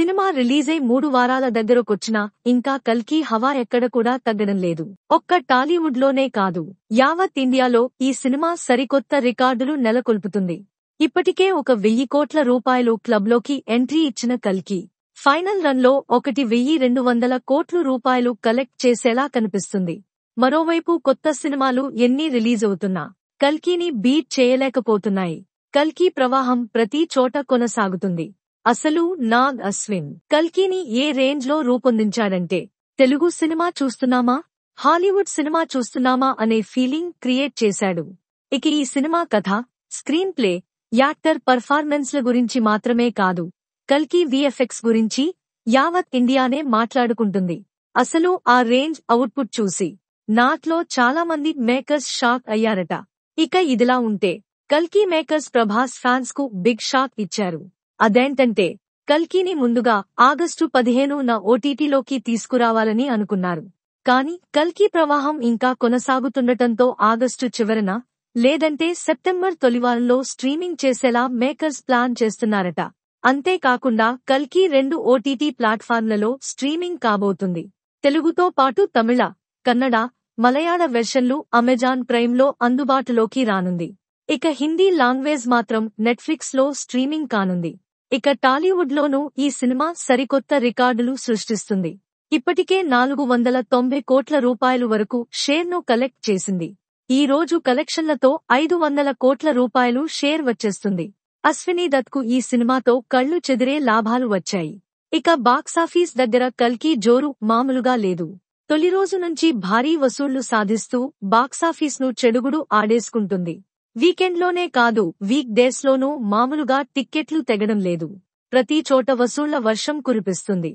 Cinema రిలీజై 3 వారాల దగ్గరకొచ్చినా ఇంకా కల్కి హవా ఎక్కడ కూడా తగ్గడం లేదు. ఒక్క టాలీవుడ్లోనే కాదు, యావత్ ఇండియాలో ఈ సినిమా సరికొత్త రికార్డులు నెలకొల్పుతుంది. ఇప్పటికే 1,000 కోట్ల రూపాయలు క్లబ్లోకి ఎంట్రీ ఇచ్చిన కల్కి ఫైనల్ రన్లో 1,200 కోట్ల రూపాయలు కలెక్ట్ చేసేలా కనిపిస్తుంది. మరోవైపు కొత్త సినిమాలు ఎన్ని రిలీజవుతున్నా కల్కిని బీట్ చేయలేకపోతున్నాయి. కల్కి ప్రవాహం ప్రతి చోట కొనసాగుతుంది. అసలు నాగ్ అశ్విన్ కల్కిని ఏ రేంజ్లో రూపొందించాడంటే, తెలుగు సినిమా చూస్తున్నామా, హాలీవుడ్ సినిమా చూస్తున్నామా అనే ఫీలింగ్ క్రియేట్ చేశాడు. ఇక ఈ సినిమా కథ, స్క్రీన్ ప్లే, యాక్టర్ పర్ఫార్మెన్స్ల గురించి మాత్రమే కాదు, కల్కి విఎఫ్ఎక్స్ గురించి యావత్ ఇండియానే మాట్లాడుకుంటుంది. అసలు ఆ రేంజ్ అవుట్పుట్ చూసి నాట్లో చాలా మంది మేకర్స్ షాక్ అయ్యారట. ఇక ఇదిలా ఉంటే కల్కి మేకర్స్ ప్రభాస్ ఫ్యాన్స్ కు బిగ్ షాక్ ఇచ్చారు. అదేంటంటే, కల్కిని ముందుగా ఆగస్టు 15న ఓటీటీలోకి తీసుకురావాలని అనుకున్నారు. కానీ కల్కి ప్రవాహం ఇంకా కొనసాగుతుండటంతో ఆగస్టు చివరన లేదంటే సెప్టెంబర్ తొలివారంలో స్ట్రీమింగ్ చేసేలా మేకర్స్ ప్లాన్ చేస్తున్నారట. అంతేకాకుండా కల్కి 2 ఓటీటీ ప్లాట్ఫామ్లలో స్ట్రీమింగ్ కాబోతుంది. తెలుగుతో పాటు తమిళ, కన్నడ, మలయాళ వెర్షన్లు అమెజాన్ ప్రైమ్లో అందుబాటులోకి రానుంది. ఇక హిందీ లాంగ్వేజ్ మాత్రం నెట్ఫ్లిక్స్లో స్ట్రీమింగ్ కానుంది. ఇక టాలీవుడ్లోనూ ఈ సినిమా సరికొత్త రికార్డులు సృష్టిస్తుంది. ఇప్పటికే 490 కోట్ల రూపాయలు వరకు షేర్ను కలెక్ట్ చేసింది. ఈ రోజు కలెక్షన్లతో 500 కోట్ల రూపాయలు షేర్ వచ్చేస్తుంది. అశ్వినీ దత్కు ఈ సినిమాతో కళ్లు చెదిరే లాభాలు వచ్చాయి. ఇక బాక్సాఫీస్ దగ్గర కల్కి జోరు మామూలుగా లేదు. తొలి రోజు నుంచి భారీ వసూళ్లు సాధిస్తూ బాక్సాఫీస్ను చెడుగుడు ఆడేసుకుంటుంది. వీకెండ్లోనే కాదు, వీక్ డేస్లోనూ మామూలుగా టిక్కెట్లు తెగడం లేదు. ప్రతి చోట వసూళ్ల వర్షం కురిపిస్తుంది.